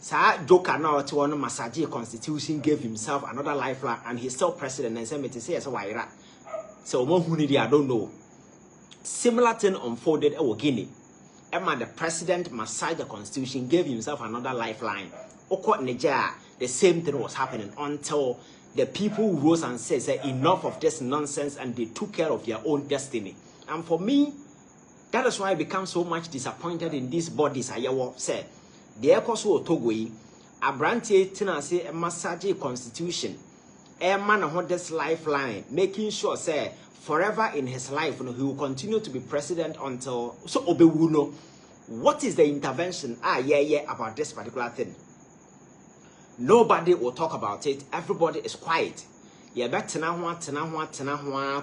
Sa Joker now to one massage constitution gave himself another lifeline and he's still president and say say as why so I don't know. Similar thing unfolded in Guinea. Emma the president massaged the constitution, gave himself another lifeline. Oko Nigeria, the same thing was happening until the people rose and said enough of this nonsense and they took care of their own destiny. And for me, that is why I become so much disappointed in these bodies. I say the Ekoso Otogwe, Abranti Tinase, a massage constitution, a man on this lifeline, making sure say forever in his life, he will continue to be president until so Obewuno. What is the intervention? About this particular thing. Nobody will talk about it. Everybody is quiet. Yeah, bet tenahwa.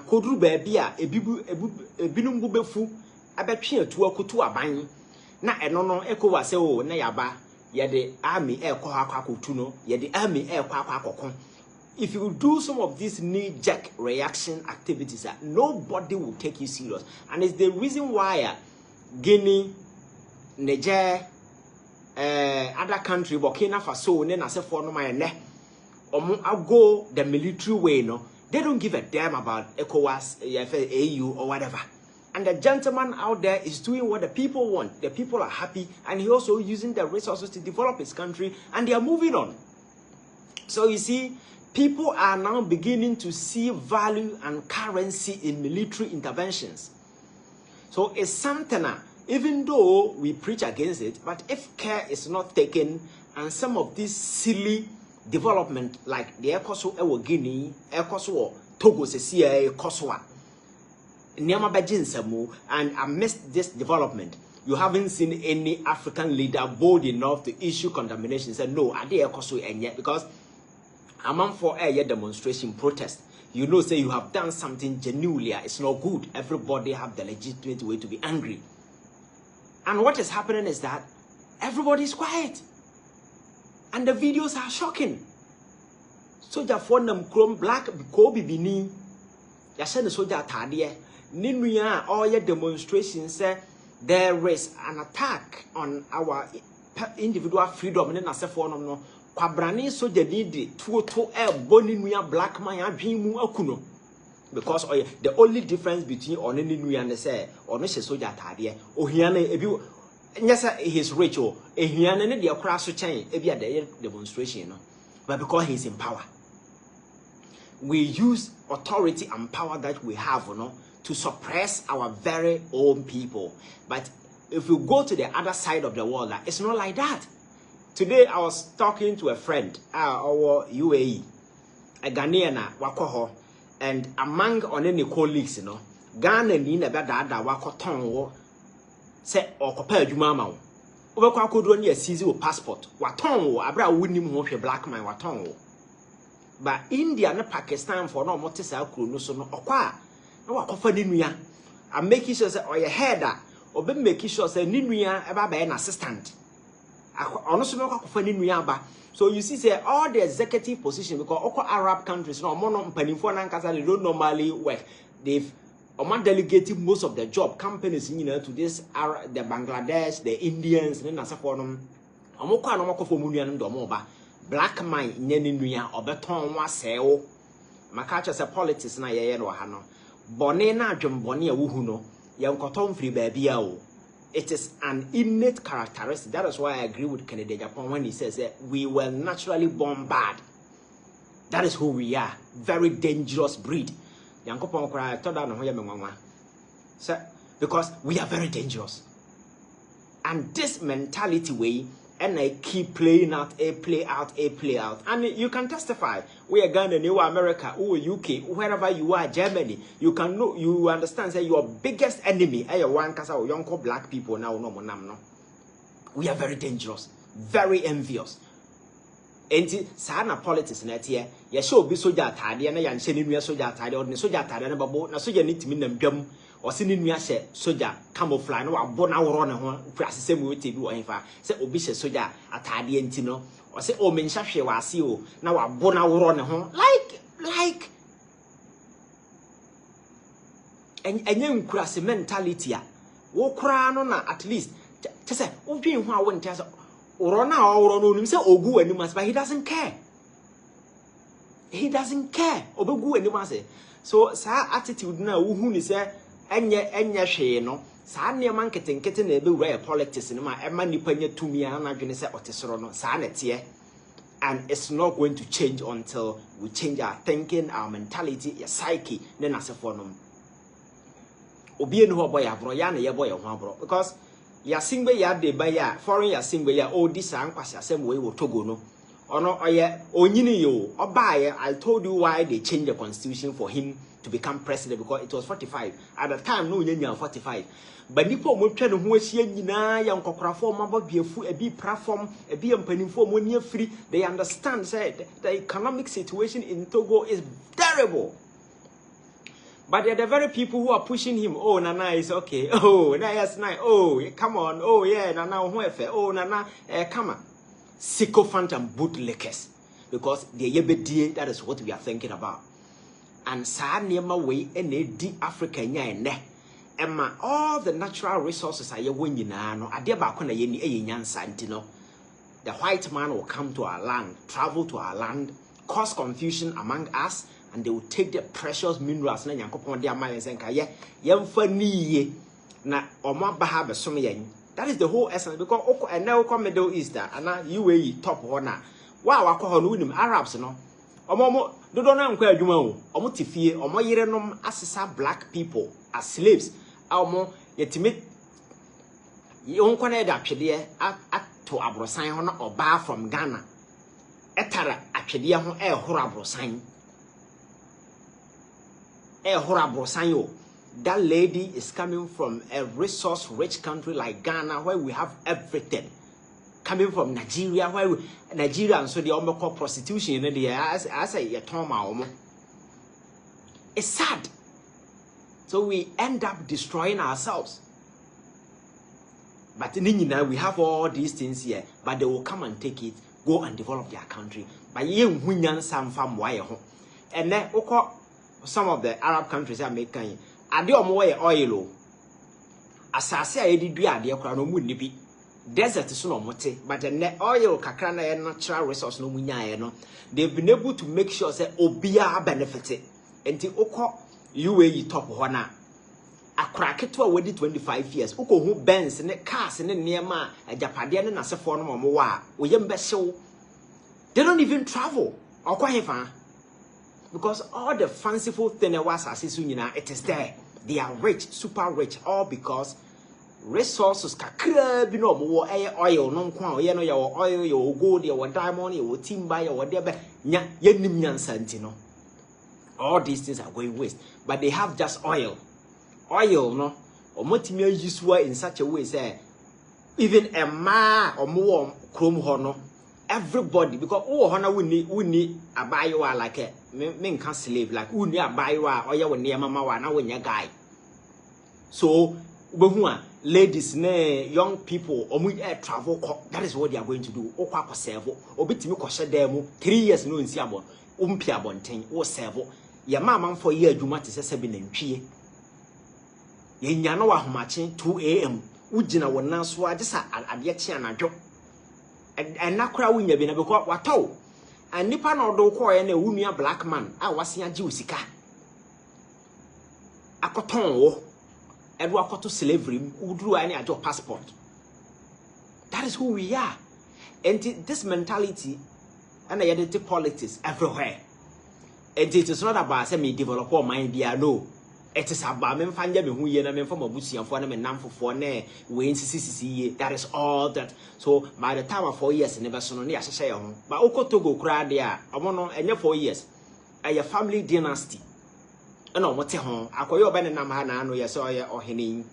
Kodru baby ebinum bubefu. Abetwe to akutu aban. Na eno no ekowa se o na yaba. Ye the army ekwa akwakotu no. Ye the army ekwa akwakokon. If you do some of these knee-jerk reaction activities, nobody will take you serious. And it's the reason why Guinea, Niger, other country, Burkina Faso, then as a form of go the military way, no, they don't give a damn about ECOWAS, AU, or whatever. And the gentleman out there is doing what the people want. The people are happy, and he also using the resources to develop his country, and they are moving on. So you see, people are now beginning to see value and currency in military interventions. So it's something, even though we preach against it, but if care is not taken, and some of these silly development, like the Ekoso Ewo Guinea, Ekoso Togo Sesia Koswa, Nyama Bajinsamu, and amidst this development, you haven't seen any African leader bold enough to issue condemnation and say, no, I did Ekoso and yet, because among for a demonstration protest, you know, say you have done something genuinely, it's not good. Everybody have the legitimate way to be angry. And what is happening is that everybody is quiet. And the videos are shocking. Soldier for them chrome black Kobe Bini. Ya send the soldier tadie. Ninuya all your demonstrations say there is an attack on our individual freedom and then for no. Kwabrani so the need to boninuya black man adwimu akuno because the only difference between onenu and say ono she soldier tade ohiane ebi nyasa his ritual ehiane ne de akra so chen ebi the demonstration no but because he's in power we use authority and power that we have to suppress our very own people. But if you go to the other side of the world, it's not like that. Today, I was talking to a friend, our UAE, a Ghanaian, Wakoho, and among any colleagues, Ghana ni na bada da wakoton say or compare jumama. Obekwa kodo ni asizi o passport. Waton wo abra wonim ho hwe black man waton wo. But India and Pakistan for no motisa kuro no so no okwa na wakofa ni nua. I'm making sure say oye header obe making sure say ni nua eba ba an assistant. Ono so no kwakofa ni nua ba. So you see say all the executive position because all Arab countries no mono mpanimfo na nkasa they don't normally work. They've delegating most of the job companies to this the Bangladesh, the Indians, and Nasafonum. Amokwa no mako fomunian domoba. Black man nyeni nuya obeton wa seo. Makacha se politics na yeye no hano. Bone na adwembone a wuhu no yankoton free baby o. It is an innate characteristic. That is why I agree with Kennedy Japan when he says that we were naturally born bad. That is who we are. Very dangerous breed. Because we are very dangerous. And this mentality way, and I keep playing out, play out. And you can testify. We are Ghana, New America, UK, wherever you are, Germany. You can know, you understand that your biggest enemy are one kasa or young black people now. No. We are very dangerous, very envious. Enti sana politics na tie ye show bi soja atade na ya nche ni nua soja atade or ni soja atade na babo na soja ni timi na mbam o se ni nua hye soja camouflage na wabo na woro ne ho fi asese mu wete bi wo henfa se obi hye soja atade enti no o se o menhya hwe wa ase o na wabo na woro ne ho like enye nkurase mentality a wo kura no na at least te se wo dwen ho a wo ntia Urona or no himself ogu animas, but he doesn't care. He doesn't care. Obegu animas. So sa attitude na uhuni say enye hwe no. Sa ne man keten na ebe wura politics no ma ema nipa nya tumi an adwene say otesoro no sa na tie. And it's not going to change until we change our thinking, our mentality, your psyche, then as a form. Obi enu ho boy abro ya na ye boy ho abro because ya singbe ya de ba ya foreign ya singbe ya o di san kwase asem we wo Togo no ono oye onyini yo obaye. I told you why they changed the constitution for him to become president, because it was 45 at the time. No nyanya 45, but nipo mo twa ne ho ahia nyina ya nkokorafo mo ababiefu ebi platform ebi empanimfo mo nia free. They understand say the economic situation in Togo is terrible. But they're the very people who are pushing him. Oh, Nana is okay. Oh, Nana is nice. Oh, come on. Oh, yeah, Nana, oh, Nana, come on. Sycophant and bootlickers. Because that is what we are thinking about. And sa nema way ene Africa nya ene. Emma all the natural resources are ye win no. Ade ba ko na ye ni nyansa ntino. The white man will come to our land, travel to our land, cause confusion among us. And they will take the precious minerals na Nyankopon de amaye senka ye yemfa niye na omo baha besom yen. That is the whole essence, because oko enel ko Middle East ana UAE top ho na wa wakọ no unim Arabs no omo dodo na nkwa adwuma o omo tifie omo yerenom asesa black people as slaves omo yetime yonkwa na da twede ato abrosan ho na oba from Ghana etara atwede ho ehoro abrosan. That lady is coming from a resource-rich country like Ghana, where we have everything. Coming from Nigeria, where Nigeria and so the call prostitution in the I say it's sad. So we end up destroying ourselves. But in India, we have all these things here, but they will come and take it, go and develop their country. But and then some of the Arab countries are making ade omo oil asase a yedi dua ade kra no mu nibi desert so no mote, but the oil kakra na natural resource no munyae no, they've been able to make sure say obia benefit enti okọ UAE top ho na akra keto a wedi 25 years ukọ hu Benz ne cars ne niema ajapade ne nasefo no mo wa oyem be hyew. They don't even travel okọ hefa. Because all the fanciful thing it is there. They are rich, super rich, all because resources kakra bi no mo oil no kwa ye no your oil, your gold, your diamond, your timber, your whatever nya yenim nyansa ntino. All these things are going waste, but they have just oil. Oil no omotimi useful in such a way say even a ma or more chrome ho no everybody, because oh hona we need a buyer like a men can slave like we need a buyer or ya near mama wa na when ya guy. So ladies ne young people travel, that is what they are going to do. Okwa servo obitimi ko shedemu 3 years no nsi abon umpia bonten wo servo ya mama for year adwuma te se be nantwie ye nya no wa homache 2 am ugina wona so agisa ade che anadwo and nakura wunya bi na because wataw and nipa na odo ko ye na wunua black man a wase age osika akoton wo edu akoto slavery uduru ani ajo passport. That is who we are. And this mentality and the identity politics everywhere. And it is not about say me develop our mind there, no. It is about me fanya me hu ye na me from abusianfo na me namfofo na we nsisi. That is all that. So by the time of 4 years never so no na yahye ye ho. But okotogo kura de a omo no enye 4 years. A family dynasty. And omo te ho akoye oba ne nam ha na ano ye so ye ohene.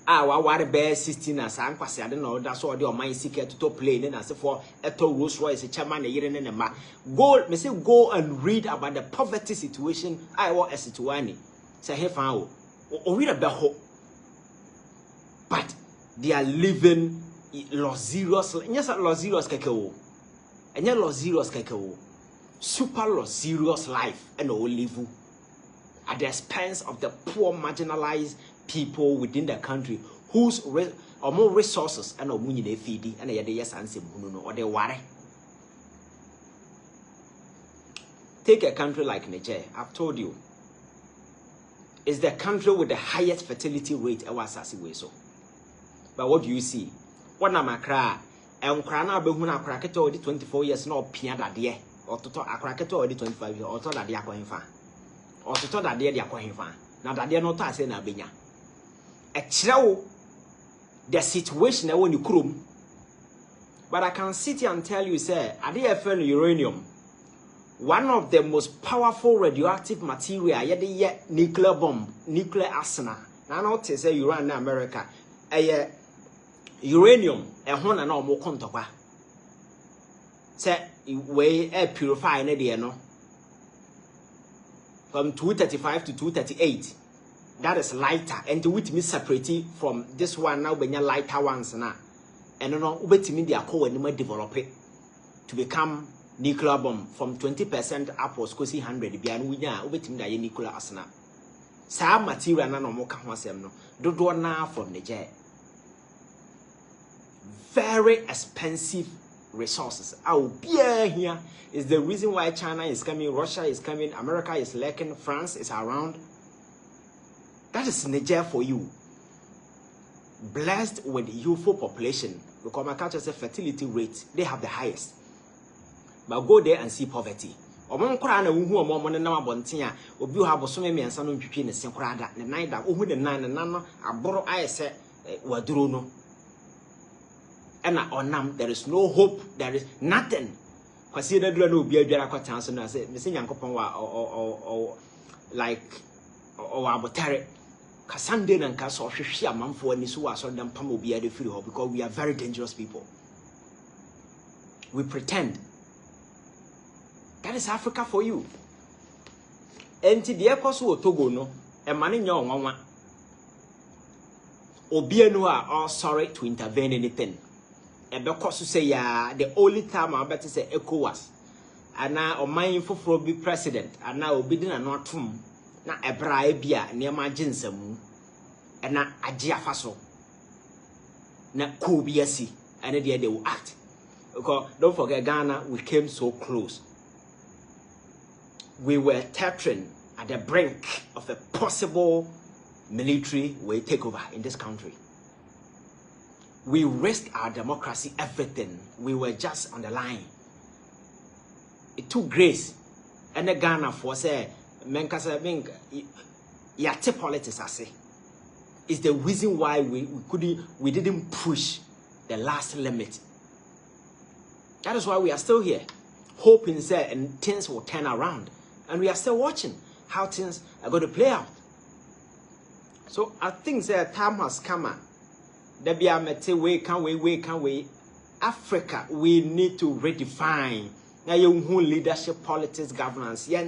Wa ware be 16 as ankwase ade na oda so ode o man secret to plane na se for eto Rolls Royce chairman na yire ne ma. Go and read about the poverty situation I wa esituani. Say he fan o we be ho. But they are living luxurious, yes, luxurious keke o. Enya luxurious keke o. Super luxurious life and all live at the expense of the poor marginalized people within the country whose or more resources and or money they feed and a yes answer or they worry. Take a country like Niger. I've told you, it's the country with the highest fertility rate ever way so. But what do you see? What na makra? And crana be huna cracket already 24 years no pia that dear or to talk a cracket already 25 years or to that dear coin fan or to talk that dear coin fan. Now that dear not say na binya. A chill the situation when you crum. But I can sit here and tell you, say, at the FN uranium. One of the most powerful radioactive material, yet nuclear bomb, nuclear arsenal. Now, not to say uranium in America, uranium, a one and all more contapa. Say, way air purify no from 235 to 238. That is lighter, and to which me separate from this one now when you lighter ones now. And no, wait me, they are called and develop it to become nuclear bomb from 20% upwards, because 100 beyond we now wait me that nuclear arsenal. Some material no more can no. Do now from the jet. Very expensive resources. Our beer here is the reason why China is coming, Russia is coming, America is lacking, France is around. That is Niger for you. Blessed with youthful population, because my culture says fertility rate, they have the highest. But go there and see poverty. Omon kora na wuhu omo mo na mabonten a obi ha boso me miensa no ntwetwe ne se kora da ne nan da ohu de nan ne nan no aboro ayese waduro no. Ena onam, there is no hope, there is nothing. Kwasi da dura na obi adwara kwatan so na say me se nyankopon wa like abotare kasande na nka so hwehwe amamfo ani so wa so dem pam obi ade firi ho, because we are very dangerous people. We pretend. That is Africa for you. Enti de ekoso Togo no, e mane nya onwanwa. Obi anu a sorry to intervene anything. E be koso say ya the only time I better say ECOWAS. Ana oman foforo bi president, ana obi di na no atom na ebra e bia ne ma ginsamu. E na age afaso. Na ko bi asi, and they will act. Because don't forget Ghana, we came so close. We were teetering at the brink of a possible military takeover in this country. We risked our democracy, everything. We were just on the line. It took grace. And the Ghana for say, yate politics, I say, is the reason why we didn't push the last limit. That is why we are still here, hoping that and things will turn around. And we are still watching how things are going to play out. So I think that time has come. There be a mete way, can we? Africa, we need to redefine. Now you leadership, politics, governance. Yeah,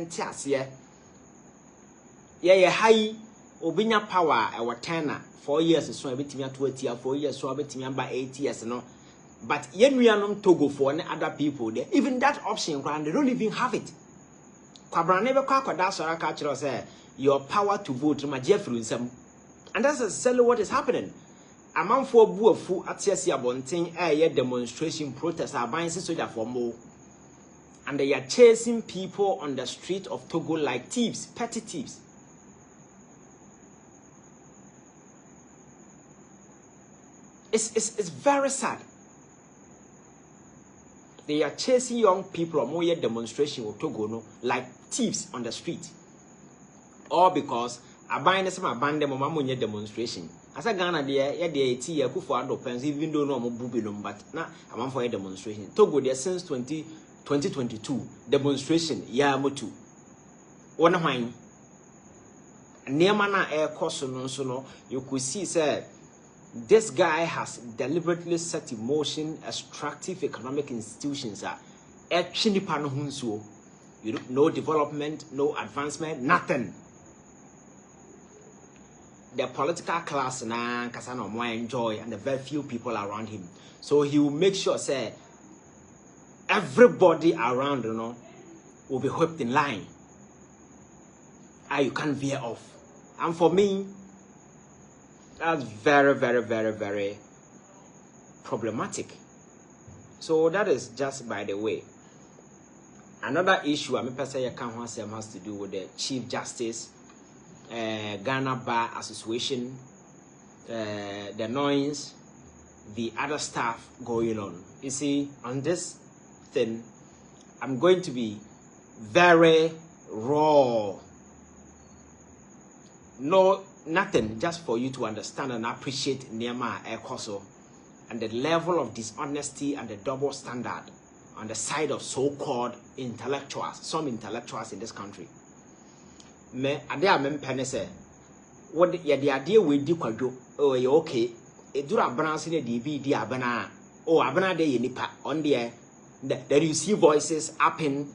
high obinya power. Our tenor 4 years so everything 20 years, 4 years so everything by 8 years. No, but yen we are not Togo for any other people there. Even that option, they don't even have it. Your power to vote, my Jeffrey, and that's exactly what is happening. A man for Buafu at Sia Bonting, a demonstration protest are buying soldier for more. And they are chasing people on the street of Togo like thieves, petty thieves. It's very sad. They are chasing young people on more demonstration of Togo no, like thieves on the street. All because I bind them on demonstration. As a Ghana there, yeah, they tea for adoptions, even though no more boobilum, but now I'm on for a demonstration. Togo there since 2022 demonstration, yeah, motu. One of mine. Near mana air cost no, you could see, sir. This guy has deliberately set in motion extractive economic institutions. You know, no development, no advancement, nothing. The political class now Kasano more enjoy, and the very few people around him. So he will make sure, say, everybody around, you know, will be whipped in line. You can't veer off. And for me, that's very, very, very, very problematic. So that is just by the way. Another issue I has to do with the Chief Justice, Ghana Bar Association, the noise, the other stuff going on. You see, on this thing, I'm going to be very raw. No, nothing, just for you to understand and appreciate Nema Ekoso and the level of dishonesty and the double standard on the side of so-called intellectuals, some intellectuals in this country. Me, adia mempene se, what ya the idea we di kwadwo, oh you okay, e dura abana se de bi di abana, oh abana de ye nipa on there, that you see voices up in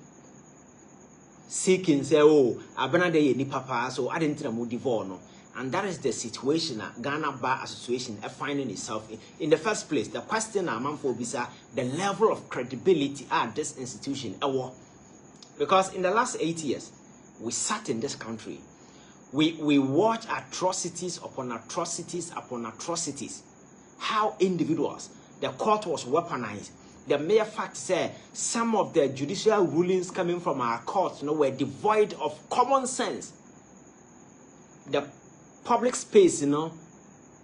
seeking say, oh abana de ye nipa pa, so I didn't know divorce no. And that is the situation that Ghana Bar Association is finding itself in. In the first place, the question among Bisa, the level of credibility at this institution. Because in the last 8 years, we sat in this country. We watched atrocities upon atrocities upon atrocities. How individuals, the court was weaponized. The mere fact said some of the judicial rulings coming from our courts were devoid of common sense. The public space,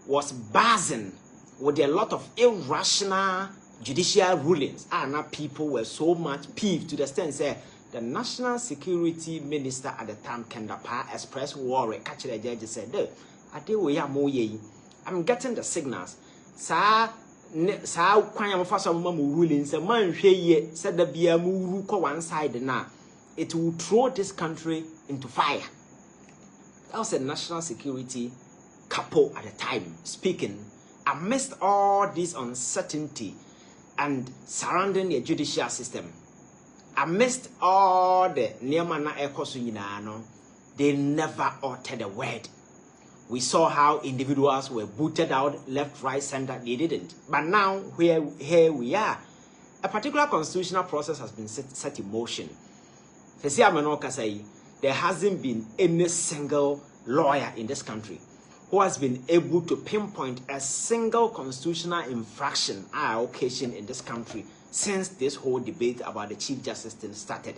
was buzzing with a lot of irrational judicial rulings. And people were so much peeved to the extent say the National Security Minister at the time, Kendapa, expressed worry. Catch the judge said, I'm getting the signals. Rulings, a man said the Biamu one side now. It will throw this country into fire. That was a national security couple at the time speaking amidst all this uncertainty and surrounding the judicial system. Amidst all the Niamana Ekosu, they never uttered a word. We saw how individuals were booted out left, right, center. They didn't. But now here we are. A particular constitutional process has been set in motion. There hasn't been any single lawyer in this country who has been able to pinpoint a single constitutional infraction or occasion in this country since this whole debate about the Chief Justice thing started.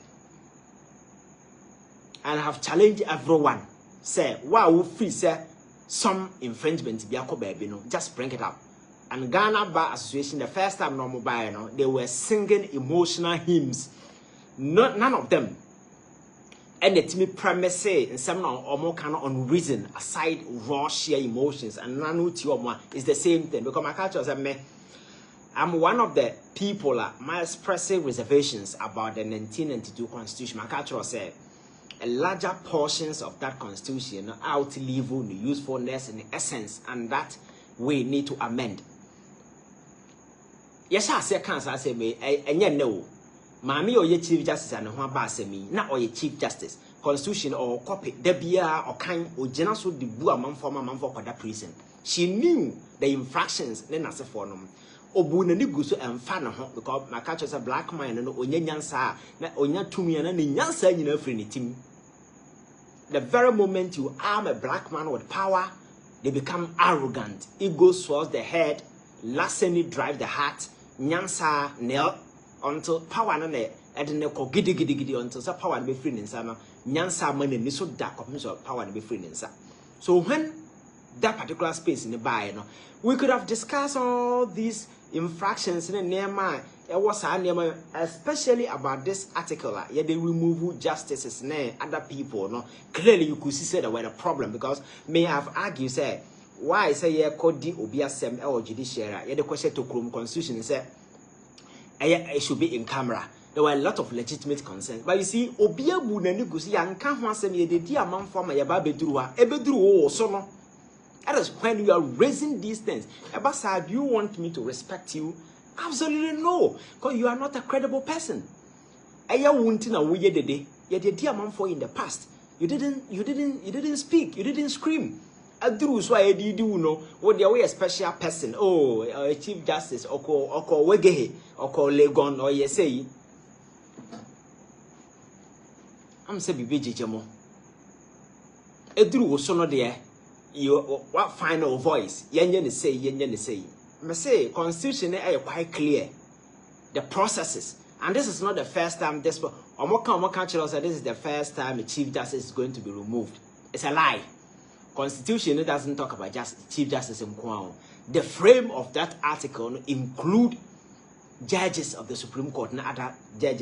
And I have challenged everyone. Say, wow, free say some infringement just bring it up. And Ghana Bar Association, the first time they were singing emotional hymns. None of them. And the me premise say in some or more kind of unreason aside raw sheer emotions and nanu is the same thing because my culture said I'm one of the people my expressing reservations about the 1992 constitution. My culture said a larger portions of that constitution outlive the usefulness and the essence, and that we need to amend. Yes, I say can't say me and no. Mami or ye Chief Justice and one bassemi, not or ye Chief Justice, Constitution or copy, debia or kind or general the boo among former man for that prison. She knew the infractions, then as a form. Obuna Nigusu and Fana, because my catch is a black man and Onyansa, not Onya to me and any Yansa in a friendly team. The very moment you arm a black man with power, they become arrogant. Ego swells the head, larceny drive the heart, Nyansa nail. Until power na edene ko gidi until sa power be free nsa nyansa man ni so da ko so power be free nsa. So when that particular space in the buy we could have discussed all these infractions in the nema especially about this article they remove justices and other people clearly you could see that were the problem because may have argued say why say ye could di obi asem or judiciary ye the question to constitution say it should be in camera. There were a lot of legitimate concerns. But you see, Obia Bunani Gusi and Kansam ye the dear man for my Yababedrua, Ebedru, so no. That is when you are raising these things. Abasa, do you want me to respect you? Absolutely no. Because you are not a credible person. Aya wuntina we the day. Ye the dear man for in the past. You didn't speak, you didn't scream. Adru so I did no what the way a special person a Chief Justice or Wegehe or Legon or ye say I'm say bibi jemo Adru so no there you what final voice yenye say me say constitution is quite clear. The processes, and this is not the first time this. This is the first time a chief justice is going to be removed. It's a lie. Constitution doesn't talk about just chief justice in Kwao. The frame of that article include judges of the Supreme Court and other judges.